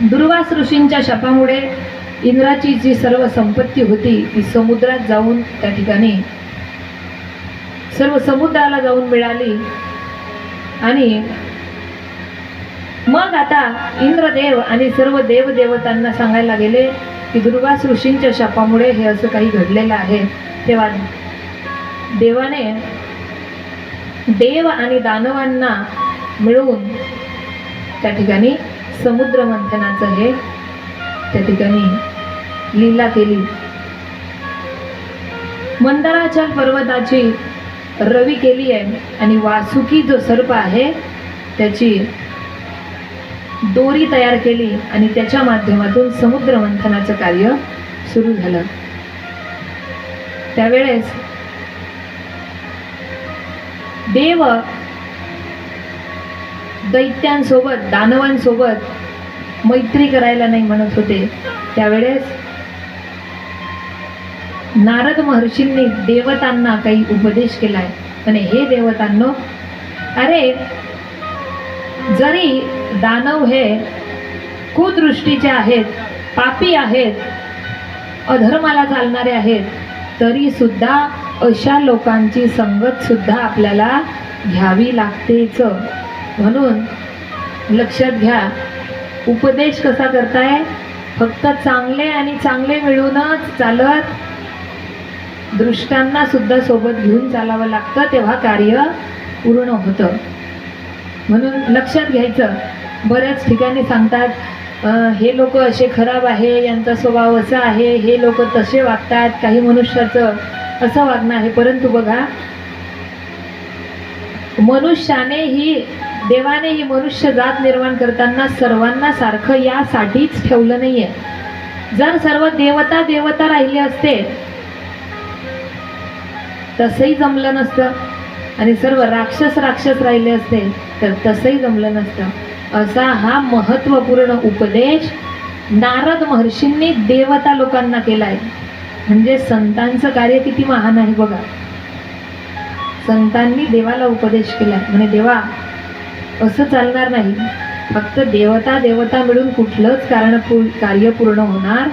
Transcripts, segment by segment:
दुर्वास ऋषींच्या शापामुळे इंद्राची जी सर्व संपत्ती होती ती समुद्रात जाऊन त्या ठिकाणी सर्व समुद्राला जाऊन मिळाली। आणि मग आता इंद्रदेव आणि सर्व देवदेवतांना सांगायला गेले की दुर्वास ऋषींच्या शापामुळे हे असं काही घडलेलं आहे। तेव्हा देवाने देव आणि दानवांना मिळून त्या ठिकाणी समुद्र मंथनाचं हे त्या ठिकाणी लीला केली। मंदराचल पर्वताची रवी केली आहे आणि वासुकी जो सर्प आहे त्याची दोरी तयार केली आणि त्याच्या माध्यमातून समुद्र मंथनाचं कार्य सुरू झालं। त्यावेळेस देव दैत्यांसोबत दानवांसोबत मैत्री करायला नाही म्हणत होते। त्यावेळेस नारद महर्षींनी देवतांना काही उपदेश केलाय आणि हे देवतांनो, अरे जरी दानव हे कुदृष्टीचे आहेत, पापी आहेत, अधर्माला चालणारे आहेत, तरी सुद्धा अशा लोकांची संगत सुद्धा आपल्याला घ्यावी लागतेच। म्हणून लक्षात घ्या, उपदेश कसा करताय, फक्त चांगले आणि चांगले मिळूनच चालत, दृष्टांना सुद्धा सोबत घेऊन चालावं लागतं, तेव्हा कार्य पूर्ण होतं। म्हणून लक्षात घ्यायचं। बऱ्याच ठिकाणी सांगतात हे लोक असे खराब आहे, यांचा स्वभाव असा आहे, हे लोक तसे वागतात, काही मनुष्याचं असं वागणं आहे। परंतु बघा, देवाने ही मनुष्य जात निर्माण करताना सर्वांना सारखं यासाठीच ठेवलं नाहीये। जर सर्व देवता राहिले असते तसंही जमलं नसतं आणि सर्व राक्षस राहिले असते तर तसंही जमलं नसतं। असा हा महत्त्वपूर्ण उपदेश नारद महर्षींनी देवता लोकांना केलाय। म्हणजे संतांचं कार्य किती महान आहे बघा। संतांनी देवाला उपदेश केलाय म्हणजे देवा असं चालणार नाही, फक्त देवता मिळून कुठलंच कार्य पूर्ण होणार,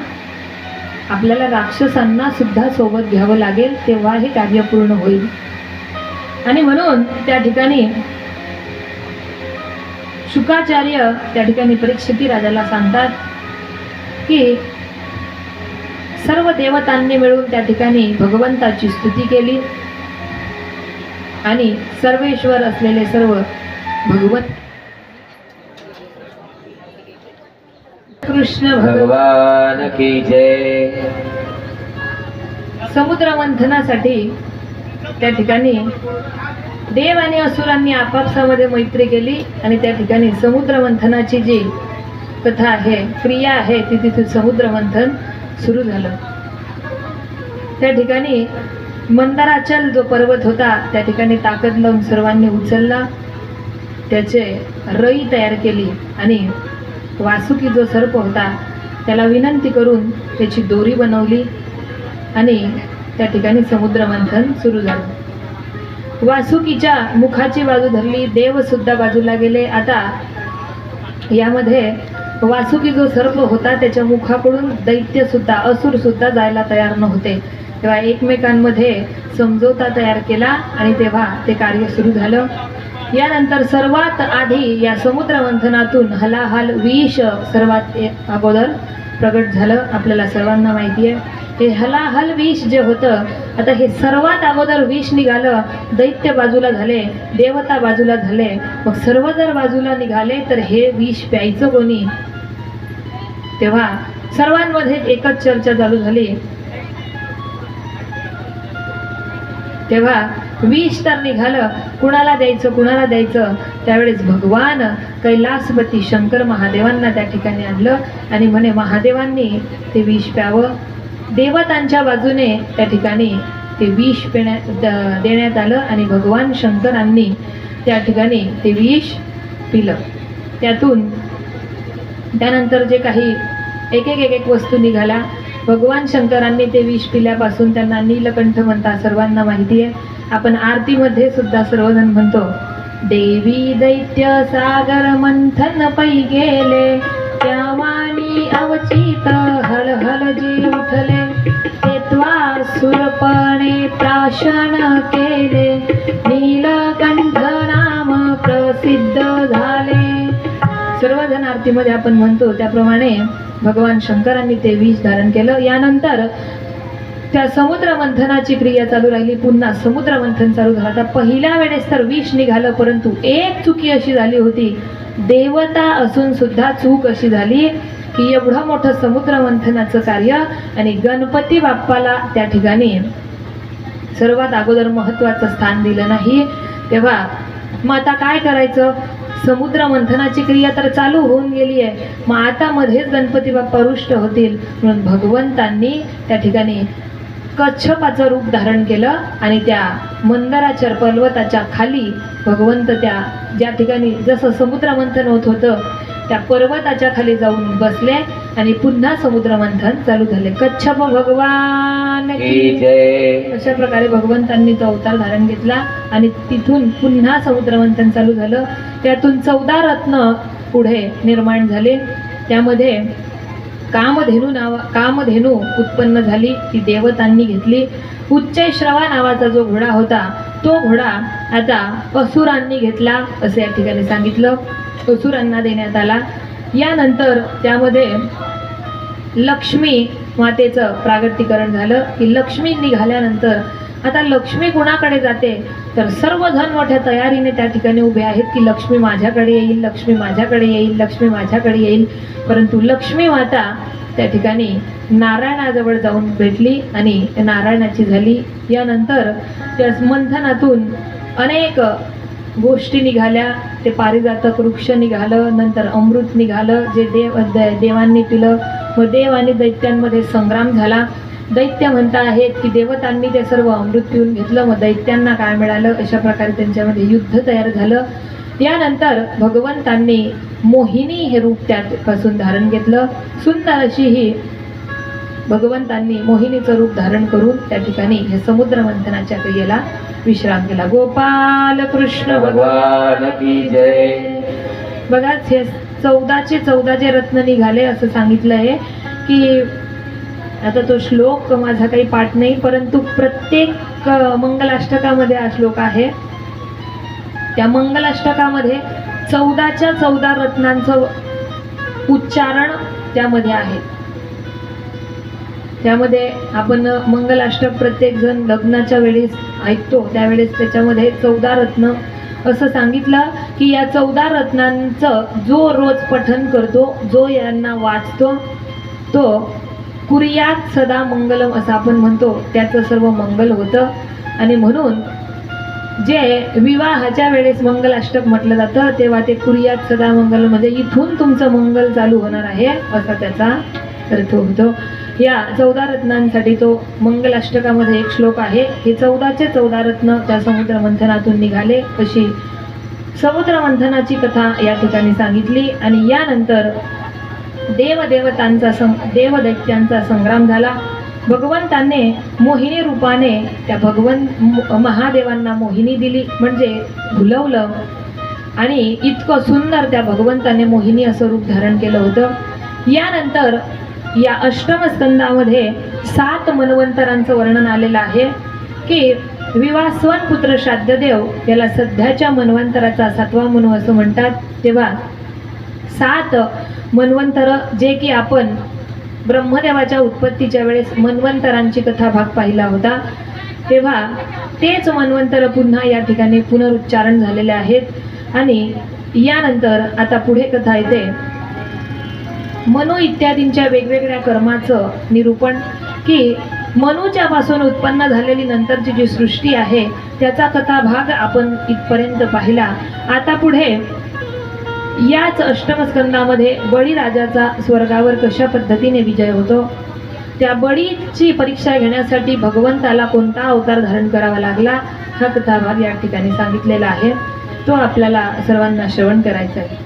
आपल्याला राक्षसांना सुद्धा सोबत घ्यावं लागेल, तेव्हा हे कार्य पूर्ण होईल। आणि म्हणून त्या ठिकाणी शुकाचार्य त्या ठिकाणी परीक्षिती राजाला सांगतात की सर्व देवतांनी मिळून त्या ठिकाणी भगवंताची स्तुती केली आणि सर्वेश्वर असलेले सर्व भगवंत कृष्ण भगवान की जय। समुद्र मंथनासाठी त्या ठिकाणी देव आणि असुरांनी आपापसामध्ये मैत्री केली आणि त्या ठिकाणी समुद्र मंथनाची जी कथा आहे, क्रिया आहे, ती तिथे समुद्र मंथन सुरू झालं। त्या ठिकाणी मंदराचल जो पर्वत होता त्या ठिकाणी ताकद लावून सर्वांनी उचलला, त्याचे रई तयार केली आणि वासुकी जो सर्प होता त्याला विनंती करून त्याची दोरी बनवली आणि त्या ठिकाणी समुद्र मंथन सुरू झालं। वासुकीच्या मुखाची बाजू धरली, देव सुद्धा बाजूला गेले। आता यामध्ये वासुकी जो सर्प होता त्याच्या मुखाकडून दैत्य सुद्धा, असुर सुद्धा जायला तयार नव्हते। तेव्हा एकमेकांमध्ये समझोता तयार केला आणि तेव्हा ते कार्य सुरू झालं। यानंतर सर्वात आधी या समुद्र मंथनातून हलाहल विष सर्वात अगोदर प्रगट झालं। आपल्याला सर्वांना माहिती आहे हे हलाहल विष जे होतं, आता हे सर्वात अगोदर विष निघालं, दैत्य बाजूला झाले, देवता बाजूला झाले। मग सर्व जर बाजूला निघाले तर हे विष प्यायचं कोणी? तेव्हा सर्वांमध्ये एकच चर्चा चालू झाली। तेव्हा विष तर निघालं, कुणाला द्यायचं? त्यावेळेस भगवान कैलासपती शंकर महादेवांना त्या ठिकाणी आणलं आणि म्हणे महादेवांनी ते विष प्यावं। देवतांच्या बाजूने त्या ठिकाणी ते विष देण्यात आलं आणि भगवान शंकरांनी त्या ठिकाणी ते विष पिलं। त्यानंतर जे काही एक वस्तू निघाला, भगवान शंकरांनी ते विष पिल्यापासून त्यांना नीलकंठ म्हणतात, सर्वांना माहिती आहे। आपण आरतीमध्ये सुद्धा सर्वजण म्हणतो, देवी दैत्य सागर मंथन पै गेले, त्यावानी अवचित हळहळ जे उठले तेत्वा सुरपणे प्राशन केले नीलकंठ नाम प्रसिद्ध झाले. सर्वजण आरतीमध्ये आपण म्हणतो त्याप्रमाणे भगवान शंकरांनी ते विष धारण केलं. यानंतर त्या समुद्र मंथनाची क्रिया चालू राहिली. पुन्हा समुद्र मंथन चालू झालं. आता पहिल्या वेळेस तर विष निघालं, परंतु एक चुकी अशी झाली होती, देवता असून सुद्धा चूक अशी झाली की एवढं मोठं समुद्र मंथनाचं कार्य आणि गणपती बाप्पाला त्या ठिकाणी सर्वात अगोदर महत्वाचं स्थान दिलं नाही. तेव्हा मग आता काय करायचं? समुद्र मंथनाची क्रिया तर चालू होऊन गेली आहे, मग आता मध्येच गणपती बाप्पा रुष्ट होतील म्हणून भगवंतांनी त्या ठिकाणी कच्छपाचं रूप धारण केलं आणि त्या मंदराच्या पर्वताच्या खाली भगवंत त्या ज्या ठिकाणी जसं समुद्र मंथन होत होतं त्या पर्वताच्या खाली जाऊन बसले आणि पुन्हा समुद्र मंथन चालू झाले. कच्छप भगवान की जय. अशा प्रकारे भगवंतांनी तो अवतार धारण घेतला आणि तिथून पुन्हा समुद्र मंथन चालू झालं. त्यातून 14 रत्न पुढे निर्माण झाले. त्यामध्ये कामधेनू उत्पन्न झाली, ती देवतांनी घेतली. उच्चैश्रवा नावाचा जो घोडा होता तो घोडा आता असुरांनी घेतला असे या ठिकाणी सांगितलं. असुरांना देण्यात आला. यानंतर त्यामध्ये लक्ष्मी मातेचं प्रागट्यकरण झालं की लक्ष्मी निघाल्यानंतर आता लक्ष्मी कुणाकडे जाते तर सर्वजण मोठ्या तयारीने त्या ठिकाणी उभे आहेत की लक्ष्मी माझ्याकडे येईल, लक्ष्मी माझ्याकडे येईल, लक्ष्मी माझ्याकडे येईल. परंतु लक्ष्मी माता त्या ठिकाणी नारायणाजवळ जाऊन भेटली आणि नारायणाची झाली. यानंतर त्या मंथनातून अनेक गोष्टी निघाल्या. ते पारिजातक वृक्ष निघालं, नंतर अमृत निघालं जे देवांनी पिलं. व देव आणि दैत्यांमध्ये संग्राम झाला. दैत्य म्हणता आहेत की देवतांनी ते सर्व अमृत पिऊन घेतलं, मग दैत्यांना काय मिळालं, अशा प्रकारे त्यांच्यामध्ये युद्ध तयार झालं. यानंतर भगवंतांनी मोहिनी हे रूप त्यापासून धारण घेतलं. सुंदर अशी ही भगवंतांनी मोहिनीचं रूप धारण करून त्या ठिकाणी हे समुद्र मंथनाच्या क्रियेला विश्राम केला. गोपाल कृष्ण भगवान की जय. बघा हे 14 जे रत्न निघाले असं सांगितलं आहे की आता तो श्लोक माझा काही पाठ नाही, परंतु प्रत्येक मंगलाष्टकामध्ये हा श्लोक आहे. त्या मंगलाष्टकामध्ये 14 रत्नांचं उच्चारण त्यामध्ये आहे. त्यामध्ये आपण मंगलाष्टक प्रत्येक जण लग्नाच्या वेळेस ऐकतो, त्यावेळेस त्याच्यामध्ये 14 रत्न असं सांगितलं की या 14 रत्नांचं जो रोज पठन करतो, जो यांना वाचतो, तो कुर्यात सदा मंगलम असं आपण म्हणतो, त्याचं सर्व मंगल होतं. आणि म्हणून जे विवाहाच्या वेळेस मंगलाष्टक म्हटलं जातं तेव्हा ते कुर्यात सदा मंगल म्हणजे इथून तुमचं मंगल चालू होणार आहे असा त्याचा अर्थ होतो. या 14 रत्नांसाठी तो मंगलाष्टकामध्ये एक श्लोक आहे. हे 14 रत्न त्या समुद्र मंथनातून निघाले अशी समुद्र मंथनाची कथा या ठिकाणी सांगितली. आणि यानंतर देवदैत्यांचा संग्राम झाला. भगवंतांनी मोहिनी रूपाने त्या महादेवांना मोहिनी दिली म्हणजे भुलवलं आणि इतकं सुंदर त्या भगवंताने मोहिनी असं रूप धारण केलं होतं. यानंतर या अष्टम स्कंदामध्ये 7 मन्वंतरांचं वर्णन आलेलं आहे की विवास्वन पुत्र श्राद्धदेव याला सध्याच्या मन्वंतराचा 7वा मनु असं म्हणतात. तेव्हा 7 मन्वंतर जे की आपण ब्रह्मदेवाच्या उत्पत्तीच्या वेळेस मन्वंतरांची कथा भाग पाहिला होता, तेव्हा तेच मन्वंतर पुन्हा या ठिकाणी पुनरुच्चारण झालेले आहेत. आणि यानंतर आता पुढे कथा येते मनु इत्यादींच्या वेगवेगळ्या कर्माचं निरूपण की मनुच्या पासून उत्पन्न झालेली नंतरची जी सृष्टी आहे त्याचा कथा भाग आपण इथपर्यंत पाहिला. आता पुढे याच अष्टमस्कंदामध्ये बळीराजाचा स्वर्गावर कशा पद्धतीने विजय होतो, त्या बळीची परीक्षा घेण्यासाठी भगवंताला कोणता अवतार धारण करावा लागला हा कथा भाग या ठिकाणी सांगितलेला आहे. तो आपल्याला सर्वांना श्रवण करायचा आहे.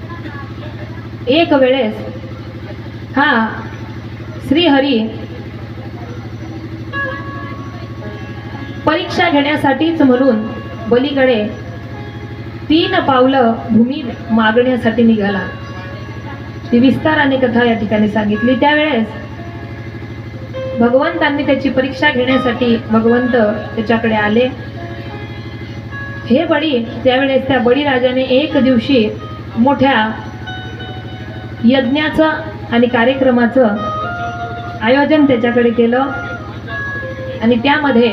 एक वेळेस हा श्रीहरी परीक्षा घेण्यासाठीच म्हणून बलीकडे 3 पावलं भूमी मागण्यासाठी निघाला. ती विस्ताराने कथा या ठिकाणी सांगितली। त्यावेळेस भगवंतांनी त्याची परीक्षा घेण्यासाठी भगवंत त्याच्याकडे आले। हे बळी, त्यावेळेस त्या बळीराजाने एक दिवशी मोठ्या यज्ञाचं आणि कार्यक्रमाचं आयोजन त्याच्याकडे केलं आणि त्यामध्ये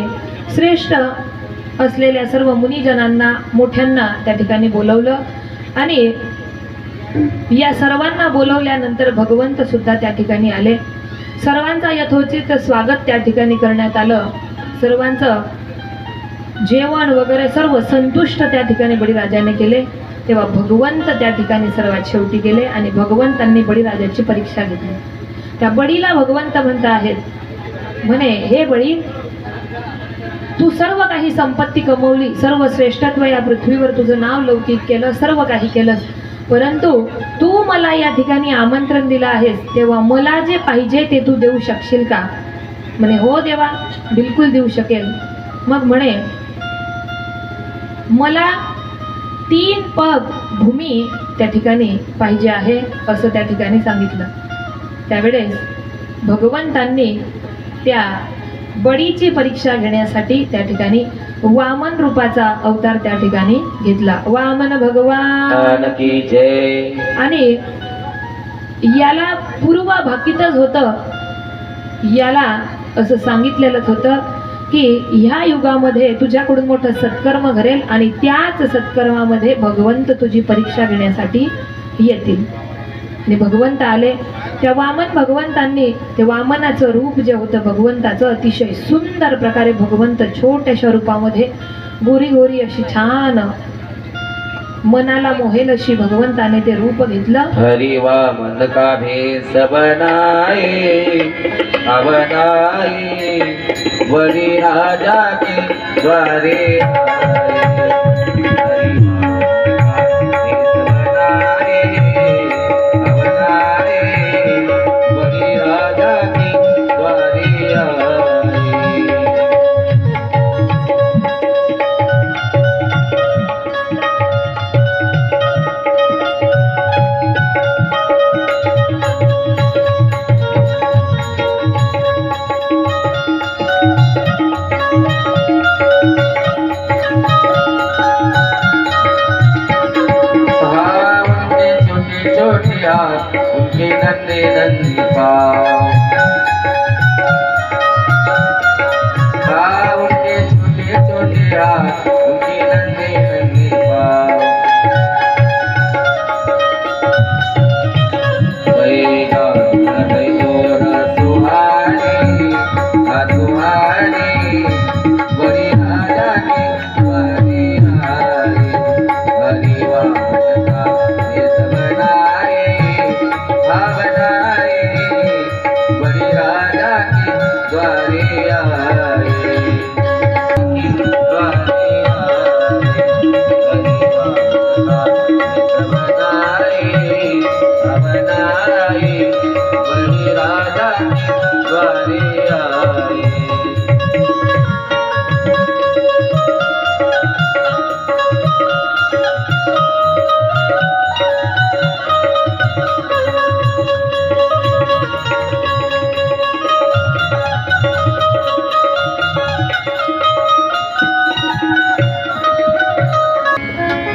श्रेष्ठ असलेल्या सर्व मुनिजनांना, मोठ्यांना त्या ठिकाणी बोलवलं आणि या सर्वांना बोलवल्यानंतर भगवंत सुद्धा त्या ठिकाणी आले। सर्वांचा यथोचित स्वागत त्या ठिकाणी करण्यात आलं। सर्वांचं जेवण वगैरे सर्व संतुष्ट त्या ठिकाणी बळीराजाने केले। तेव्हा भगवंत त्या ठिकाणी सर्वात शेवटी गेले आणि भगवंतांनी बळीराजाची परीक्षा घेतली। त्या बळीला भगवंत म्हणत आहेत, म्हणे, हे बळी, तू सर्व काही संपत्ती कमवली, सर्व श्रेष्ठत्व या पृथ्वीवर तुझं नाव लौकिक केलं, सर्व काही केलं, परंतु तू मला या ठिकाणी आमंत्रण दिलं आहेस, तेव्हा मला जे पाहिजे ते तू देऊ शकशील का? म्हणे, हो देवा, बिलकुल देऊ शकेल। मग म्हणे, मला 3 पग भूमी त्या ठिकाणी पाहिजे आहे, असं त्या ठिकाणी सांगितलं। त्यावेळेस भगवंतांनी त्या बळीची परीक्षा घेण्यासाठी त्या ठिकाणी वामन रूपाचा अवतार त्या ठिकाणी घेतला। वामन भगवान की जय। आणि याला पूर्वभाकीतच होतं, याला असं सांगितलेलंच होतं की ह्या युगामध्ये तुझ्याकडून मोठं सत्कर्म घडेल आणि त्याच सत्कर्मामध्ये भगवंत तुझी परीक्षा घेण्यासाठी येतील। आणि भगवंत आले। त्या वामन भगवंतांनी ते वामनाचं रूप जे होतं भगवंताचं, अतिशय सुंदर प्रकारे भगवंत छोट्याशा रूपामध्ये गोरी गोरी अशी छान मनाला मोहेल अशी भगवंताने ते रूप घेतलं। हरि वामन का भेष बनाए अवनाए, बलि राजा के द्वारे आए। हरि वामन का भेष बनाए अवनाए, बलि राजा के द्वारे आए। उनके नन्हे नन्हे पाँव, उनके छोटे छोटे हाथ, उनके नन्हे नन्हे पाँव। सुहानी सुहानी बड़ी राजा की द्वारे आए। हरि वामन का भेष बनाए अवनाए, बलि राजा के द्वारे आए। द्वारे आए। हरि वामन का भेष बनाए अवनाए, बलि राजा के द्वारे आए।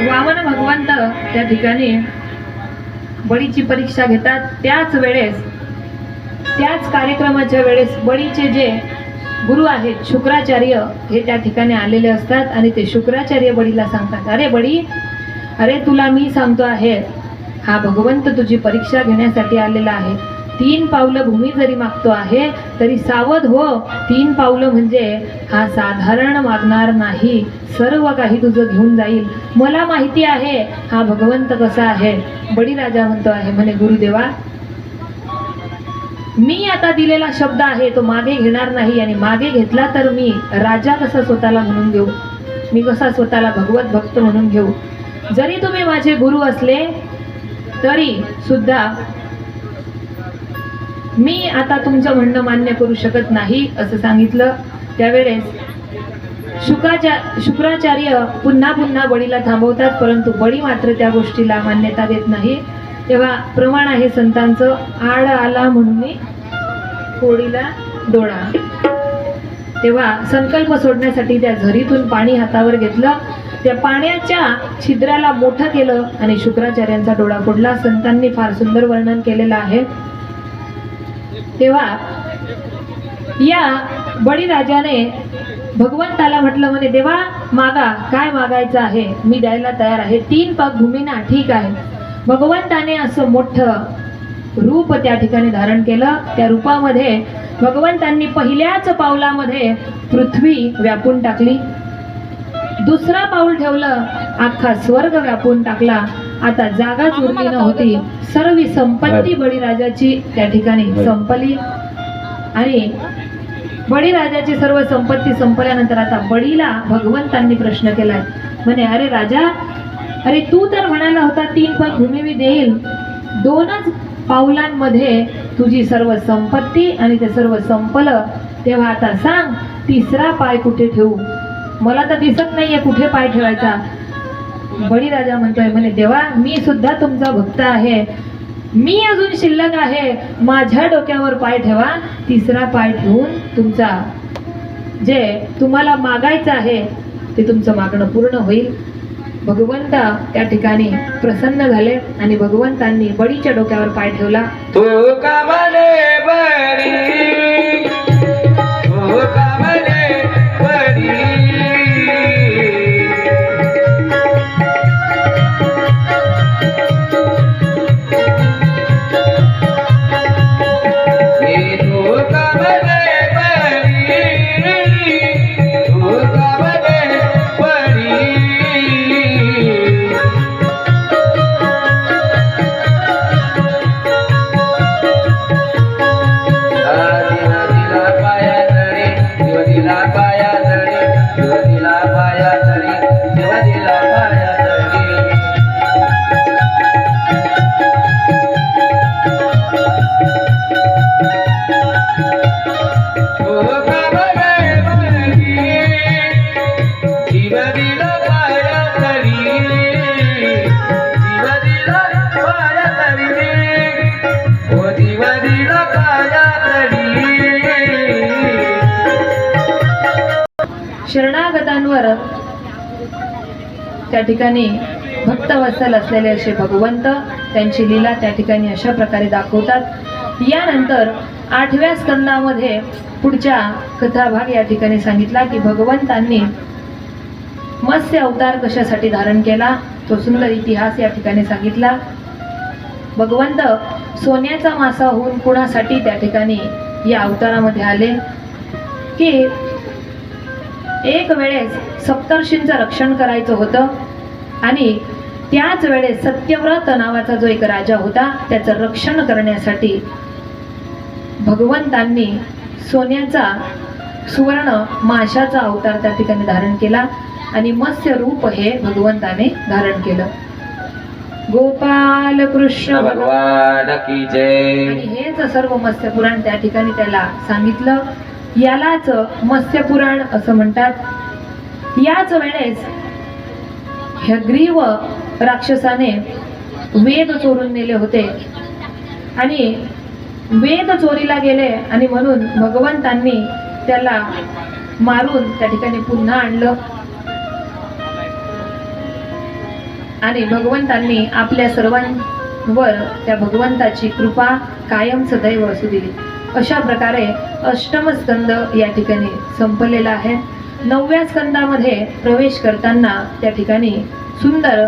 वामन भगवंत त्या ठिकाणी बळीची परीक्षा घेतात। त्याच वेळेस, त्याच कार्यक्रमाच्या वेळेस बळीचे जे गुरु आहेत शुक्राचार्य हे त्या ठिकाणी आलेले असतात आणि ते शुक्राचार्य बळीला सांगतात, अरे बळी, अरे तुला मी सांगतो आहे, हा भगवंत तुझी परीक्षा घेण्यासाठी आलेला आहे। 3 पावलं भूमी जरी मागतो आहे तरी सावध हो, 3 पावलं म्हणजे हा साधारण मागणार नाही, सर्व काही तुझं घेऊन जाईल। मला माहिती आहे हा भगवंत कसा आहे। बळीराजा म्हणतो आहे, म्हणे, गुरुदेवा, मी आता दिलेला शब्द आहे तो मागे घेणार नाही, आणि मागे घेतला तर मी राजा कसा स्वतःला म्हणून घेऊ, मी कसा स्वतःला भगवत भक्त म्हणून घेऊ। जरी तुम्ही माझे गुरु असले तरी सुद्धा मी आता तुमचं म्हणणं मान्य करू शकत नाही, असं सांगितलं। त्यावेळेस शुक्राचार्य पुन्हा पुन्हा बळीला थांबवतात, परंतु बळी मात्र त्या गोष्टीला मान्यता देत नाही। तेव्हा प्रमाण आहे संतांचं, आड आला म्हणून होडीला डोळा. तेव्हा संकल्प सोडण्यासाठी त्या झरीतून पाणी हातावर घेतलं, त्या पाण्याच्या छिद्राला मोठं केलं आणि शुक्राचार्यांचा डोळा फोडला. संतांनी फार सुंदर वर्णन केलेलं आहे. तेव्हा या बळीराजाने भगवंताला म्हटलं, म्हणे देवा मागा, काय मागायचं आहे मी द्यायला तयार आहे. 3 पग भूमीना, ठीक आहे. भगवंताने असं मोठं रूप त्या ठिकाणी धारण केलं. त्या रूपामध्ये भगवंतांनी पहिल्याच पावलामध्ये पृथ्वी व्यापून टाकली. दुसरा पाऊल ठेवलं, अख्खा स्वर्ग व्यापून टाकला. आता जागाच उरली नव्हती. सर्व संपत्ती बळीराजाची त्या ठिकाणी संपली. आणि बळीराजाची सर्व संपत्ती संपल्यानंतर आता बळीला भगवंतांनी प्रश्न केलाय. म्हणे अरे राजा, अरे तू तर म्हणाला होता 3 पग भूमी मी देईल. 2च पावलांमध्ये तुझी सर्व संपत्ती आणि ते सर्व संपलं. तेव्हा आता सांग, 3रा पाय कुठे ठेवू? मला तर दिसत नाहीये कुठे पाय ठेवायचा. बळीराजा म्हणतोय, म्हणे देवा मी सुद्धा तुमचा भक्त आहे, मी अजून शिल्लक आहे, माझ्या डोक्यावर पाय ठेवा. 3रा पाय ठेवून तुमचा जे तुम्हाला मागायचं आहे ते तुमचं मागणं पूर्ण होईल. भगवंत त्या ठिकाणी प्रसन्न झाले आणि भगवंतांनी बळीच्या डोक्यावर पाय ठेवला. तो का म्हणे बळी, तो का म्हणे बळी, शरणागतांवर त्या ठिकाणी भक्तवत्सल असलेले असे भगवंत त्यांची लीला त्या ठिकाणी अशा प्रकारे दाखवतात. यानंतर 8व्या स्कंदामध्ये पुढच्या कथाभाग या ठिकाणी सांगितला की भगवंतांनी मत्स्य अवतार कशासाठी धारण केला, तो सुंदर इतिहास या ठिकाणी सांगितला. भगवंत सोन्याचा मासा होऊन कुणासाठी त्या ठिकाणी या अवतारामध्ये आले की एक वेळेस सप्तर्षींचं रक्षण करायचं होतं आणि त्याच वेळेस सत्यव्रत नावाचा जो एक राजा होता त्याचं रक्षण करण्यासाठी भगवंतांनी सोन्याचा सुवर्ण माशाचा अवतार त्या ठिकाणी धारण केला आणि मत्स्य रूप हे भगवंताने धारण केलं. गोपाल कृष्ण भगवान की जय. आणि हेच सर्व मत्स्य पुराण त्या ठिकाणी त्याला सांगितलं. यालाच मत्स्य पुराण असं म्हणतात. याच वेळेस हयग्रीव राक्षसाने वेद चोरून नेले होते आणि वेद चोरीला गेले आणि म्हणून भगवंतांनी त्याला मारून त्या ठिकाणी पुन्हा आणलं आणि भगवंतांनी आपल्या सर्वांवर त्या भगवंताची कृपा कायम सदैव असू दिली. अशा प्रकारे 8म स्कंद या ठिकाणी संपलेला आहे. 9व्या स्कंदामध्ये प्रवेश करताना त्या ठिकाणी सुंदर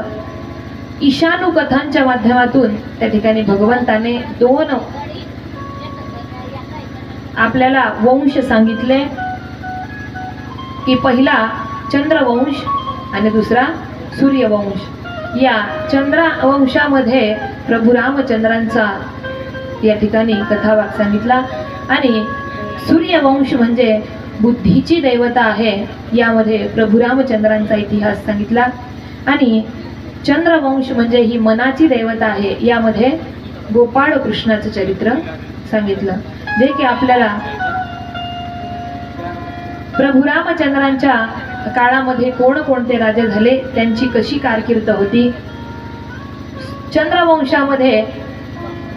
ईशानू कथांच्या माध्यमातून त्या ठिकाणी भगवंताने 2 आपल्याला वंश सांगितले की पहिला चंद्रवंश आणि दुसरा सूर्यवंश. या चंद्रवंशामध्ये प्रभू रामचंद्रांचा या ठिकाणी कथाभाग सांगितला आणि सूर्यवंश म्हणजे बुद्धीची दैवता आहे, यामध्ये प्रभू रामचंद्रांचा इतिहास सांगितला आणि चंद्रवंश म्हणजे ही मनाची दैवता आहे, यामध्ये गोपाळ कृष्णाचं चरित्र सांगितलं. जे की आपल्याला प्रभू रामचंद्रांच्या काळामध्ये कोणकोणते राजे झाले, त्यांची कशी कारकीर्द होती, चंद्रवंशामध्ये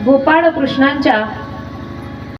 गोपाळ कृष्णांच्या